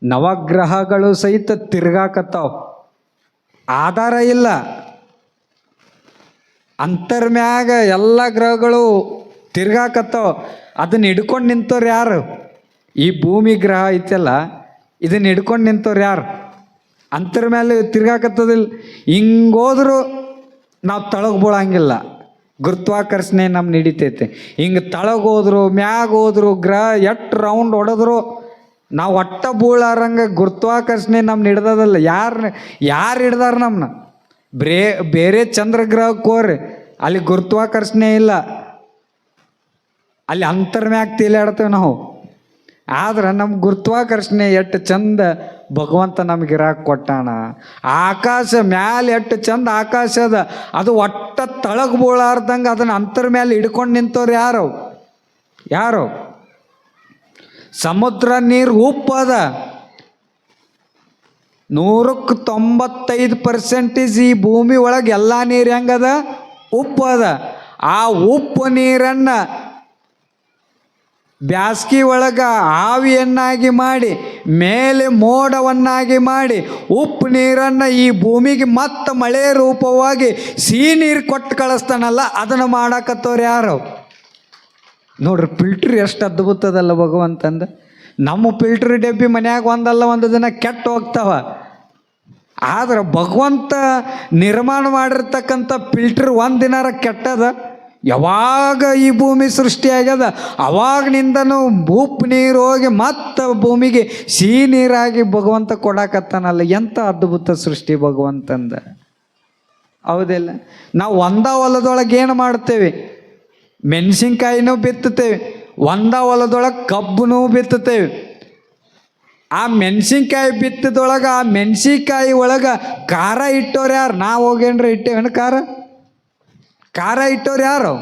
ನವಗ್ರಹಗಳು ಸಹಿತ ತಿರ್ಗಾಕತ್ತಾವ, ಆಧಾರ ಇಲ್ಲ. ಅಂತರ್ಮ್ಯಾಗ ಎಲ್ಲ ಗ್ರಹಗಳು ತಿರ್ಗಾಕತ್ತಾವ. ಅದನ್ನ ಹಿಡ್ಕೊಂಡು ನಿಂತವ್ರು ಯಾರು? ಈ ಭೂಮಿ ಗ್ರಹ ಐತಲ್ಲ, ಇದನ್ನ ಹಿಡ್ಕೊಂಡು ನಿಂತವ್ರು ಯಾರು? ಅಂತರ್ಮ್ಯಾಲೆ ತಿರ್ಗಾಕತ್ತದಿಲ್ಲ. ಹಿಂಗೋದ್ರು ನಾವು ತಳಗೆ ಬೀಳಂಗಿಲ್ಲ, ಗುರುತ್ವಾಕರ್ಷಣೆ ನಮ್ಮ ನಡೀತೈತೆ. ಹಿಂಗೆ ತಳಗೋದ್ರು ಮ್ಯಾಗ ಹೋದ್ರು ಗ್ರಹ ಎಷ್ಟು ರೌಂಡ್ ಹೊಡೆದ್ರು ನಾವು ಒಟ್ಟ ಬೀಳಾರಂಗೆ ಗುರುತ್ವಾಕರ್ಷಣೆ ನಮ್ಮ ಹಿಡ್ದದಲ್ಲ. ಯಾರು ಹಿಡ್ದಾರ ನಮ್ಮನ್ನ? ಬೇರೆ ಚಂದ್ರಗ್ರಹಕ್ಕೆ ಹೋರಿ, ಅಲ್ಲಿ ಗುರುತ್ವಾಕರ್ಷಣೆ ಇಲ್ಲ, ಅಲ್ಲಿ ಅಂತರ್ಮ್ಯಾಗ ತೇಲಾಡ್ತೇವೆ ನಾವು. ಆದ್ರೆ ನಮ್ಮ ಗುರುತ್ವಾಕರ್ಷಣೆ ಎಷ್ಟು ಚಂದ ಭಗವಂತ ನಮ್ಗೆ ಇರಾಕ್ ಕೊಟ್ಟಾನ. ಆಕಾಶ ಮ್ಯಾಲೆ ಎಷ್ಟು ಚಂದ ಆಕಾಶ ಅದ, ಅದು ಒಟ್ಟ ತಳಗ್ ಬೀಳಾರ್ದಂಗೆ ಅದನ್ನು ಅಂತರ್ಮ್ಯಾಲೆ ಹಿಡ್ಕೊಂಡು ನಿಂತವ್ರು ಯಾರು? ಸಮುದ್ರ ನೀರು ಉಪ್ಪದ, 195% ಈ ಭೂಮಿ ಒಳಗೆ ಎಲ್ಲ ನೀರು ಹೆಂಗದ? ಉಪ್ಪು ಅದ. ಆ ಉಪ್ಪು ನೀರನ್ನು ಬ್ಯಾಸ್ಗಿ ಒಳಗೆ ಆವಿಯನ್ನಾಗಿ ಮಾಡಿ ಮೇಲೆ ಮೋಡವನ್ನಾಗಿ ಮಾಡಿ ಉಪ್ಪು ನೀರನ್ನು ಈ ಭೂಮಿಗೆ ಮತ್ತೆ ಮಳೆ ರೂಪವಾಗಿ ಸಿಹಿ ನೀರು ಕೊಟ್ಟು ಕಳಿಸ್ತಾನಲ್ಲ, ಅದನ್ನು ಮಾಡಾಕತ್ತವ್ರು ಯಾರು? ನೋಡ್ರಿ, ಫಿಲ್ಟ್ರ್ ಎಷ್ಟು ಅದ್ಭುತದಲ್ಲ ಭಗವಂತಂದ. ನಮ್ಮ ಫಿಲ್ಟ್ರ್ ಡಬ್ಬಿ ಮನ್ಯಾಗ ಒಂದಲ್ಲ ಒಂದು ದಿನ ಕೆಟ್ಟು ಹೋಗ್ತಾವ. ಆದ್ರೆ ಭಗವಂತ ನಿರ್ಮಾಣ ಮಾಡಿರ್ತಕ್ಕಂಥ ಫಿಲ್ಟ್ರ್ ಒಂದು ದಿನಾರ ಕೆಟ್ಟದ? ಯಾವಾಗ ಈ ಭೂಮಿ ಸೃಷ್ಟಿಯಾಗ್ಯದ ಅವಾಗನಿಂದನೂ ಉಪ್ಪು ನೀರು ಹೋಗಿ ಮತ್ತೆ ಭೂಮಿಗೆ ಸಿಹಿ ನೀರಾಗಿ ಭಗವಂತ ಕೊಡಾಕತ್ತಾನಲ್ಲ. ಎಂಥ ಅದ್ಭುತ ಸೃಷ್ಟಿ ಭಗವಂತಂದ, ಹೌದಿಲ್ಲ? ನಾವು ಒಂದ ಹೊಲದೊಳಗೆ ಏನು ಮಾಡ್ತೇವೆ? ಮೆಣಸಿನ್ಕಾಯಿನೂ ಬಿತ್ತುತ್ತೇವೆ, ಒಂದ ಹೊಲದೊಳಗೆ ಕಬ್ಬನೂ ಬಿತ್ತುತ್ತೇವೆ. ಆ ಮೆಣಸಿನ್ಕಾಯಿ ಬಿತ್ತದೊಳಗೆ ಆ ಮೆಣಸಿನ್ಕಾಯಿ ಒಳಗೆ ಖಾರ ಇಟ್ಟವ್ರು ಯಾರು? ನಾವು ಹೋಗೇನ್ರಿ ಇಟ್ಟೇವೇನು ಖಾರ ಇಟ್ಟವ್ರು ಯಾರು?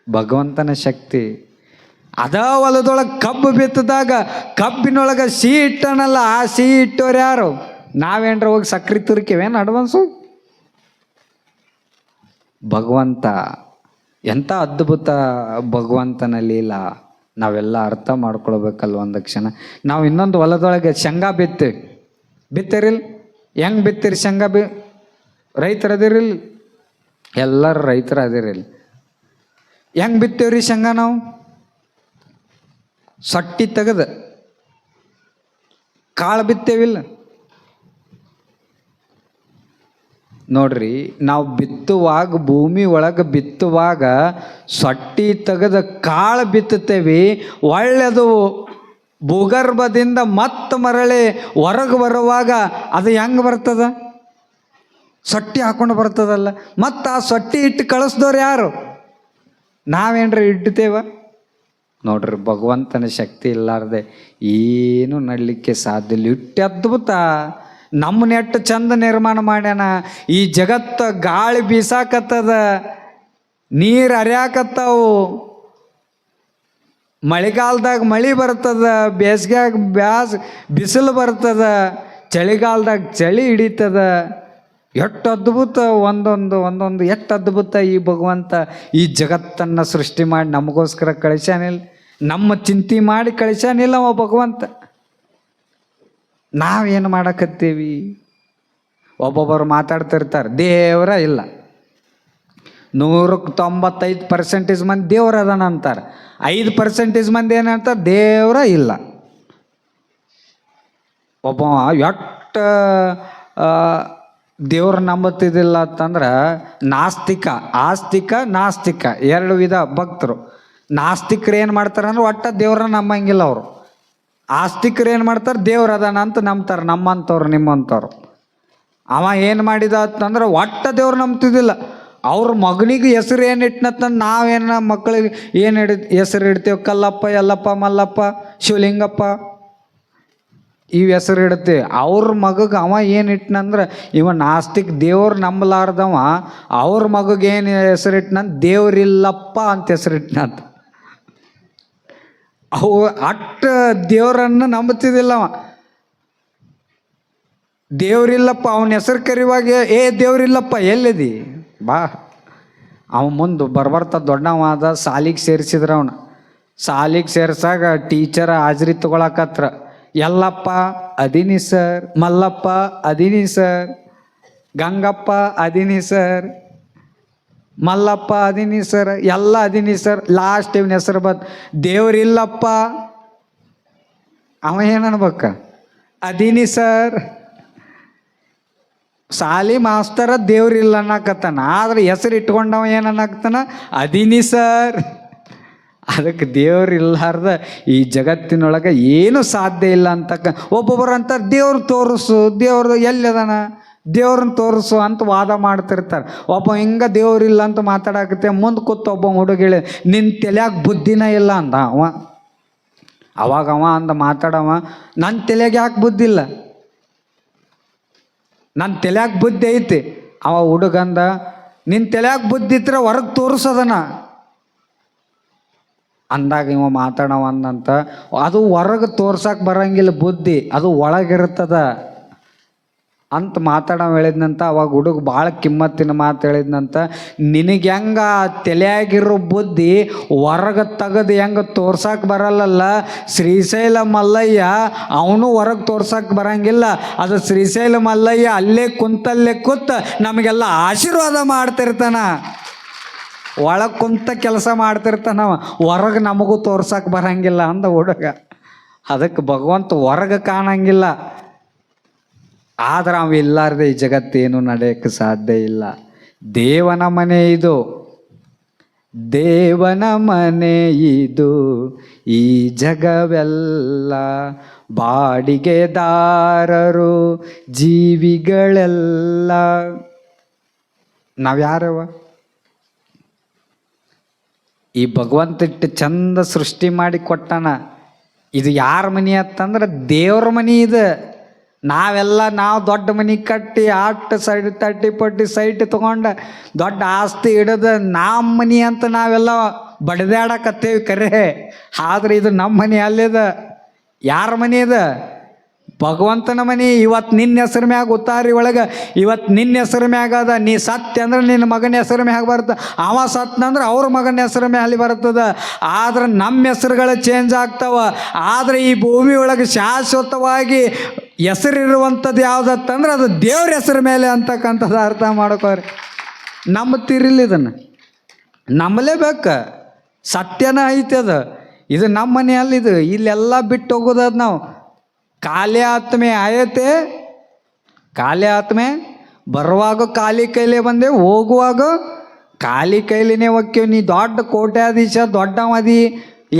ಭಗವಂತನ ಶಕ್ತಿ. ಅದ ಹೊಲದೊಳಗೆ ಕಬ್ಬು ಬಿತ್ತದಾಗ ಕಬ್ಬಿನೊಳಗೆ ಸಿಹಿ ಇಟ್ಟನಲ್ಲ, ಆ ಸಿಹಿ ಇಟ್ಟವ್ರು ಯಾರು? ನಾವೇನ್ರ ಹೋಗಿ ಸಕ್ರೆ ತುರ್ಕೇವೇನು ಅಡ್ವಾನ್ಸು? ಭಗವಂತ ಎಂಥ ಅದ್ಭುತ ಭಗವಂತನ ಲೀಲ, ನಾವೆಲ್ಲ ಅರ್ಥ ಮಾಡ್ಕೊಳ್ಬೇಕಲ್ಲ ಒಂದು ಕ್ಷಣ. ನಾವು ಇನ್ನೊಂದು ಹೊಲದೊಳಗೆ ಶೇಂಗಾ ಬಿತ್ತರಿಲ್ಲ? ಹೆಂಗೆ ಬಿತ್ತೀರಿ ಶೇಂಗಾ? ರೈತರು ಅದಿರಿಲ್ಲ? ಎಲ್ಲರೂ ರೈತರು ಅದಿರಿಲ್ಲ. ಹೆಂಗೆ ಬಿತ್ತೇವ್ರಿ ಶೇಂಗಾ? ನಾವು ಸೊಟ್ಟಿ ತೆಗೆದು ಕಾಳು ಬಿತ್ತೇವಿಲ್ಲ? ನೋಡ್ರಿ, ನಾವು ಬಿತ್ತುವಾಗ ಭೂಮಿ ಒಳಗೆ ಬಿತ್ತುವಾಗ ಸೊಟ್ಟಿ ತೆಗೆದು ಕಾಳು ಬಿತ್ತುತ್ತೇವೆ. ಒಳ್ಳೆಯದು ಭೂಗರ್ಭದಿಂದ ಮತ್ತೆ ಮರಳಿ ಹೊರಗೆ ಬರುವಾಗ ಅದು ಹೆಂಗೆ ಬರ್ತದ? ಸೊಟ್ಟಿ ಹಾಕೊಂಡು ಬರ್ತದಲ್ಲ. ಮತ್ತು ಆ ಸೊಟ್ಟಿ ಇಟ್ಟು ಕಳಿಸ್ದವ್ರು ಯಾರು? ನಾವೇನ್ರಿ ಇಡ್ತೇವ? ನೋಡ್ರಿ, ಭಗವಂತನ ಶಕ್ತಿ ಇಲ್ಲಾರ್ದೆ ಏನು ನಡಲಿಕ್ಕೆ ಸಾಧ್ಯ ಇಲ್ಲ. ಇಟ್ಟು ಅದ್ಭುತ ನಮ್ಮನ್ನ ಎಷ್ಟು ಚಂದ ನಿರ್ಮಾಣ ಮಾಡ್ಯಾನ. ಈ ಜಗತ್ತು ಗಾಳಿ ಬೀಸಾಕತ್ತದ, ನೀರು ಹರಿಯಾಕತ್ತಾವು, ಮಳೆಗಾಲದಾಗ ಮಳೆ ಬರ್ತದ, ಬೇಸಿಗೆಯಾಗ ಬಿಸಿಲು ಬರ್ತದ, ಚಳಿಗಾಲದಾಗ ಚಳಿ ಹಿಡಿತದ. ಎಷ್ಟು ಅದ್ಭುತ ಒಂದೊಂದು ಎಷ್ಟು ಅದ್ಭುತ ಈ ಭಗವಂತ ಈ ಜಗತ್ತನ್ನು ಸೃಷ್ಟಿ ಮಾಡಿ ನಮಗೋಸ್ಕರ ಕಳಿಸ್ಯಾನಿಲ್ಲ. ನಮ್ಮ ಚಿಂತೆ ಮಾಡಿ ಕಳಿಸ್ಯಾನಿಲ್ಲ ಅವ ಭಗವಂತ. ನಾವೇನು ಮಾಡಕತ್ತೀವಿ? ಒಬ್ಬೊಬ್ಬರು ಮಾತಾಡ್ತಿರ್ತಾರೆ ದೇವರ ಇಲ್ಲ, 195% ಮಂದಿ ದೇವ್ರ ಅದಾನ ಅಂತಾರೆ, 5% ಮಂದಿ ಏನಂತಾರೆ ದೇವ್ರ ಇಲ್ಲ. ಒಬ್ಬ ಎಷ್ಟು ದೇವ್ರ ನಂಬತ್ತಿದ್ದಿಲ್ಲ ಅಂತಂದ್ರೆ ನಾಸ್ತಿಕ ಎರಡು ವಿಧ ಭಕ್ತರು. ನಾಸ್ತಿಕರು ಏನು ಮಾಡ್ತಾರೆ ಅಂದ್ರೆ ಒಟ್ಟ ದೇವ್ರನ್ನ ನಂಬಂಗಿಲ್ಲ ಅವರು. ಆಸ್ತಿಕರು ಏನು ಮಾಡ್ತಾರೆ? ದೇವ್ರ ಅದಾನ ಅಂತ ನಂಬ್ತಾರೆ, ನಮ್ಮಂಥವ್ರು ನಿಮ್ಮಂಥವ್ರು. ಅವ ಏನು ಮಾಡಿದ ಅಂತಂದ್ರೆ ಒಟ್ಟ ದೇವ್ರು ನಂಬ್ತಿದ್ದಿಲ್ಲ. ಅವ್ರ ಮಗನಿಗೆ ಹೆಸರು ಏನು ಇಟ್ಟನಂತಂದು ನಾವೇನು ಮಕ್ಕಳಿಗೆ ಏನು ಹೆಸರು ಇಡ್ತೇವೆ? ಕಲ್ಲಪ್ಪ, ಯಲ್ಲಪ್ಪ, ಮಲ್ಲಪ್ಪ, ಶಿವಲಿಂಗಪ್ಪ ಇವು ಹೆಸರು ಇಡ್ತೇವೆ. ಅವ್ರ ಮಗಗೆ ಅವ ಏನು ಇಟ್ಟನಂದ್ರೆ ಇವ ನಾಸ್ತಿಕ್ ದೇವ್ರು ನಂಬಲಾರ್ದವ ಅವ್ರ ಮಗಗೆ ಏನು ಹೆಸರು ಇಟ್ಟನಂತ ದೇವ್ರಿಲ್ಲಪ್ಪ ಅಂತ ಹೆಸರು ಇಟ್ಟನಂತ. ಅವು ಅಟ್ಟ ದೇವರನ್ನು ನಂಬುತ್ತಿದ್ದಿಲ್ಲವ. ದೇವ್ರಿಲ್ಲಪ್ಪ ಅವನ ಹೆಸರು ಕರಿವಾಗ ದೇವ್ರಿಲ್ಲಪ್ಪ ಎಲ್ಲಿದಿ ಬಾ. ಅವ ಮುಂದೆ ಬರ್ಬರ್ತ ದೊಡ್ಡವಾದ ಸಾಲಿಗೆ ಸೇರಿಸಿದ್ರ ಅವನು. ಸಾಲಿಗೆ ಸೇರ್ಸಾಗ ಟೀಚರ್ ಹಾಜರಿ ತಗೊಳಕತ್ರ. ಎಲ್ಲಪ್ಪ ಅದೀನಿ ಸರ್, ಮಲ್ಲಪ್ಪ ಅದೀನಿ ಸರ್, ಗಂಗಪ್ಪ ಅದೀನಿ ಸರ್, ಮಲ್ಲಪ್ಪ ಅದೀನಿ ಸರ್, ಎಲ್ಲ ಅದೀನಿ ಸರ್. ಲಾಸ್ಟ್ ಇವನ ಹೆಸರು ಬಂತು, ದೇವ್ರಿಲ್ಲಪ್ಪ. ಅವ ಏನನ್ಬೇಕ, ಅದೀನಿ ಸರ್. ಸಾಲಿ ಮಾಸ್ತರ ದೇವ್ರಿಲ್ಲ ಅನ್ನಕತ್ತಾನ, ಆದ್ರೆ ಹೆಸರು ಇಟ್ಕೊಂಡವ ಏನನ್ನಾಗ್ತಾನ, ಅದೀನಿ ಸರ್. ಅದಕ್ಕೆ ದೇವ್ರಿಲ್ಲಾರ್ದ ಈ ಜಗತ್ತಿನೊಳಗೆ ಏನು ಸಾಧ್ಯ ಇಲ್ಲ ಅಂತಕ್ಕ. ಒಬ್ಬೊಬ್ಬರು ಅಂತಾರೆ ದೇವ್ರು ತೋರಿಸು, ದೇವ್ರು ಎಲ್ಲಿದಾನ, ದೇವ್ರನ್ನ ತೋರಿಸು ಅಂತ ವಾದ ಮಾಡ್ತಿರ್ತಾರೆ. ಒಬ್ಬ ಹಿಂಗೆ ದೇವ್ರಿಲ್ಲ ಅಂತ ಮಾತಾಡಕತ್ತೆ, ಮುಂದೆ ಕೂತು ಒಬ್ಬ ಹುಡುಗಿಳಿ ನಿನ್ನ ತಲೆಯಾಗ ಬುದ್ಧಿನ ಇಲ್ಲ ಅಂದ ಅವ. ಅವಾಗ ಅವ ಅಂದ ಮಾತಾಡವ, ನನ್ನ ತಲೆಯಾಗ ಯಾಕೆ ಬುದ್ಧಿ ಇಲ್ಲ, ನನ್ನ ತಲೆಯಾಗ ಬುದ್ಧಿ ಐತಿ. ಅವ ಹುಡುಗಂದ, ನಿನ್ನ ತಲೆಯಾಗ ಬುದ್ಧಿ ಇದ್ರೆ ಹೊರಗೆ ತೋರಿಸೋದನ ಅಂದಾಗ ಇವ ಮಾತಾಡವ ಅಂದಂತ, ಅದು ಹೊರಗೆ ತೋರ್ಸಕ್ಕೆ ಬರಂಗಿಲ್ಲ ಬುದ್ಧಿ, ಅದು ಒಳಗಿರ್ತದ ಅಂತ ಮಾತಾಡವ ಹೇಳಿದ್ನಂತ. ಅವಾಗ ಹುಡುಗ ಭಾಳ ಕಿಮ್ಮತ್ತಿನ ಮಾತು ಹೇಳಿದ್ನಂತ, ನಿನಗೆ ಹೆಂಗ ತಲೆಯಾಗಿರೋ ಬುದ್ಧಿ ಹೊರಗೆ ತೆಗೆದು ಹೆಂಗೆ ತೋರ್ಸಕ್ಕೆ ಬರಲ್ಲಲ್ಲ, ಶ್ರೀಶೈಲ ಮಲ್ಲಯ್ಯ ಅವನು ಹೊರಗೆ ತೋರ್ಸಕ್ಕೆ ಬರಂಗಿಲ್ಲ. ಅದು ಶ್ರೀಶೈಲ ಮಲ್ಲಯ್ಯ ಅಲ್ಲೇ ಕುಂತಲ್ಲೇ ಕೂತ ನಮಗೆಲ್ಲ ಆಶೀರ್ವಾದ ಮಾಡ್ತಿರ್ತಾನ, ಒಳಗೆ ಕುಂತ ಕೆಲಸ ಮಾಡ್ತಿರ್ತಾನವ, ಹೊರಗೆ ನಮಗೂ ತೋರ್ಸಕ್ಕೆ ಬರಂಗಿಲ್ಲ ಅಂದ ಹುಡುಗ. ಅದಕ್ಕೆ ಭಗವಂತ ಹೊರಗೆ ಕಾಣಂಗಿಲ್ಲ, ಆದ್ರೆ ಅವ ಇಲ್ಲಾರ್ದೆ ಈ ಜಗತ್ತೇನು ನಡೆಯಕ್ಕೆ ಸಾಧ್ಯ ಇಲ್ಲ. ದೇವನ ಮನೆ ಇದು, ದೇವನ ಮನೆ ಇದು, ಈ ಜಗವೆಲ್ಲ ಬಾಡಿಗೆದಾರರು ಜೀವಿಗಳೆಲ್ಲ. ನಾವ್ಯಾರವ? ಈ ಭಗವಂತ ಇಟ್ಟು ಚಂದ ಸೃಷ್ಟಿ ಮಾಡಿ ಕೊಟ್ಟಾನ. ಇದು ಯಾರ ಮನೆ ಅಂತಂದ್ರೆ ದೇವ್ರ ಮನೆ ಇದು. ನಾವು ದೊಡ್ಡ ಮನೆ ಕಟ್ಟಿ ಆಟ ಸೈಡ್ 30-40 ಸೈಟ್ ತೊಗೊಂಡು ದೊಡ್ಡ ಆಸ್ತಿ ಹಿಡಿದು ನಮ್ಮ ಮನೆ ಅಂತ ನಾವೆಲ್ಲ ಬಡ್ದಾಡಕತ್ತೇವಿ ಕರೆ. ಆದ್ರೆ ಇದು ನಮ್ಮ ಮನೆ ಅಲ್ಲಿದ. ಯಾರ ಮನೆ ಇದು? ಭಗವಂತನ ಮನೆ. ಇವತ್ತು ನಿನ್ನ ಹೆಸರು ಮ್ಯಾಗ ಉತ್ತಾರಿ ಒಳಗೆ ಇವತ್ತು ನಿನ್ನ ಹೆಸರು ಮ್ಯಾಗ ಅದ. ನೀ ಸತ್ಯ ಅಂದ್ರೆ ನಿನ್ನ ಮಗನ ಹೆಸರು ಮ್ಯಾಗ ಬರ್ತದೆ, ಅವ ಸತ್ನಂದ್ರೆ ಅವ್ರ ಮಗನ ಹೆಸರು ಮ್ಯಾಲೆ ಬರ್ತದೆ. ಆದ್ರೆ ನಮ್ಮ ಹೆಸರುಗಳು ಚೇಂಜ್ ಆಗ್ತಾವ. ಆದರೆ ಈ ಭೂಮಿ ಒಳಗೆ ಶಾಶ್ವತವಾಗಿ ಹೆಸರಿರುವಂಥದ್ದು ಯಾವುದತ್ತಂದ್ರೆ ಅದು ದೇವ್ರ ಹೆಸರು ಮೇಲೆ ಅಂತಕ್ಕಂಥದ್ದು ಅರ್ಥ ಮಾಡ್ಕೋರಿ. ನಂಬ್ತಿರಿಲ್ಲ ಇದನ್ನು? ನಂಬಲೇಬೇಕು, ಸತ್ಯನ ಐತೆ ಅದು. ಇದು ನಮ್ಮ ಮನೆಯಲ್ಲಿದು, ಇಲ್ಲೆಲ್ಲ ಬಿಟ್ಟು ಹೋಗೋದದು ನಾವು. ಕಾಲೇ ಆತ್ಮೆ ಆಯತೆ, ಕಾಲೇ ಆತ್ಮೆ. ಬರುವಾಗ ಖಾಲಿ ಕೈಲೇ ಬಂದೆ, ಹೋಗುವಾಗ ಖಾಲಿ ಕೈಲಿನೇ ಹೋಗ್ತೀವಿ. ನೀ ದೊಡ್ಡ ಕೋಟ್ಯಾಧೀಶ ದೊಡ್ಡವದಿ,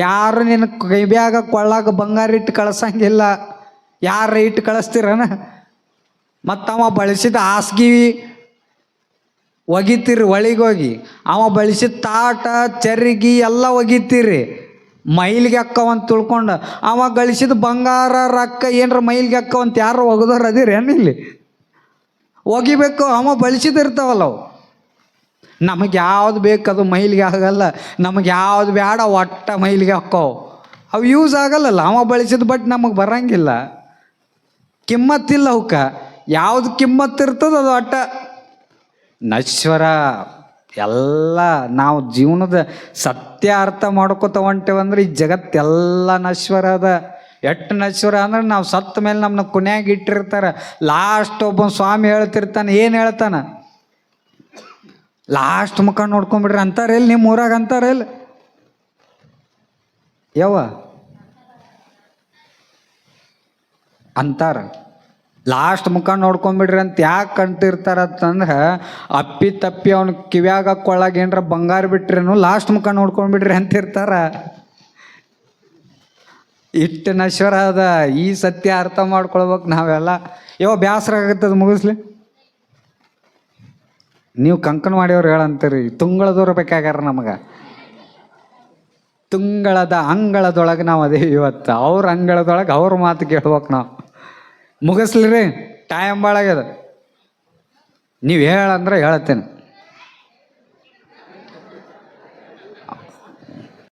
ಯಾರು ನಿನ್ನ ಕೈ ಬ್ಯಾಗ ಕೊಳ್ಳಾಗ ಬಂಗಾರ ಇಟ್ಟು ಕಳ್ಸಂಗಿಲ್ಲ. ಯಾರ ಇಟ್ಟು ಕಳಿಸ್ತೀರನ? ಮತ್ತು ಅವ ಬಳಸಿದ ಹಾಸಿಗೆ ಒಗಿತೀರಿ ಒಳಗೋಗಿ, ಅವ ಬಳಸಿದ ತಾಟ ಚರ್ಗಿ ಎಲ್ಲ ಒಗಿತೀರಿ. ಮೈಲಿಗೆ ಅಕ್ಕವಂತ ತಿಳ್ಕೊಂಡು ಅವ ಗಳಿಸಿದ ಬಂಗಾರ ರೊಕ್ಕ ಏನರ ಮೈಲಿಗೆ ಅಕ್ಕವಂತ ಯಾರು ಒಗದವ್ರು ಅದಿರೇನು? ಇಲ್ಲಿ ಒಗಿಬೇಕು, ಅವ ಬಳಸಿದಿರ್ತಾವಲ್ಲ ಅವು. ನಮಗೆ ಯಾವ್ದು ಬೇಕು ಅದು ಮೈಲಿಗೆ ಆಗಲ್ಲ, ನಮಗೆ ಯಾವ್ದು ಬೇಡ ಒಟ್ಟ ಮೈಲಿಗೆ ಹಾಕ್ಕವು. ಅವು ಯೂಸ್ ಆಗಲ್ಲಲ್ಲ. ಅವ ಬಳಸಿದ ಬಟ್ ನಮಗೆ ಬರಂಗಿಲ್ಲ, ಕಿಮ್ಮತ್ತಿಲ್ಲ ಅವಕ್ಕೆ. ಯಾವ್ದು ಕಿಮ್ಮತ್ತಿರ್ತದೆ ಅದು ಒಟ್ಟ ನಶ್ವರ. ಎಲ್ಲ ನಾವು ಜೀವನದ ಸತ್ಯ ಅರ್ಥ ಮಾಡ್ಕೊತ ಹೊಂಟೇವಂದ್ರೆ ಈ ಜಗತ್ತೆಲ್ಲ ನಶ್ವರ ಅದ. ಎಷ್ಟು ನಶ್ವರ ಅಂದ್ರೆ ನಾವು ಸತ್ತ ಮೇಲೆ ನಮ್ಮನ್ನ ಕುನ್ಯಾಗ ಇಟ್ಟಿರ್ತಾರೆ. ಲಾಸ್ಟ್ ಒಬ್ಬ ಸ್ವಾಮಿ ಹೇಳ್ತಿರ್ತಾನೆ, ಏನು ಹೇಳ್ತಾನೆ? ಲಾಸ್ಟ್ ಮುಖ ನೋಡ್ಕೊಂಬಿಡ್ರಿ ಅಂತಾರೆ ಇಲ್ಲಿ, ನಿಮ್ಮ ಊರಾಗ ಅಂತಾರೆ ಇಲ್ಲ ಯಾವ ಅಂತಾರ. ಲಾಸ್ಟ್ ಮುಖ ನೋಡ್ಕೊಂಬಿಡ್ರಿ ಅಂತ ಯಾಕೆ ಅಂತಿರ್ತಾರಂತಂದ್ರೆ, ಅಪ್ಪಿ ತಪ್ಪಿ ಅವ್ನ ಕಿವ್ಯಾಗ ಕೊಳ್ಳಾಗ ಏನರ ಬಂಗಾರ ಬಿಟ್ರೇನು ಲಾಸ್ಟ್ ಮುಖ ನೋಡ್ಕೊಂಡ್ಬಿಡ್ರಿ ಅಂತಿರ್ತಾರ. ಇಷ್ಟು ನಶ್ವರ ಅದ. ಈ ಸತ್ಯ ಅರ್ಥ ಮಾಡ್ಕೊಳ್ಬೇಕು ನಾವೆಲ್ಲ. ಬೇಸರ ಆಗತ್ತದ ಮುಗಿಸ್ಲಿ. ನೀವು ಕಂಕಣ ಮಾಡಿಯವ್ರು ಹೇಳಂತೀರಿ, ತುಂಗಳದವ್ರು ಬೇಕಾಗ್ಯಾರ ನಮಗೆ. ತುಂಗಳದ ಅಂಗಳದೊಳಗೆ ನಾವು ಅದೇ ಇವತ್ತು. ಅವ್ರ ಅಂಗಳದೊಳಗೆ ಅವ್ರ ಮಾತು ಕೇಳ್ಬೇಕು ನಾವು. ಮುಗಿಸ್ಲಿ ರೀ, ಟೈಮ್ ಭಾಳ ಆಗ್ಯದ. ನೀವು ಹೇಳಂದ್ರೆ ಹೇಳ್ತೇನೆ.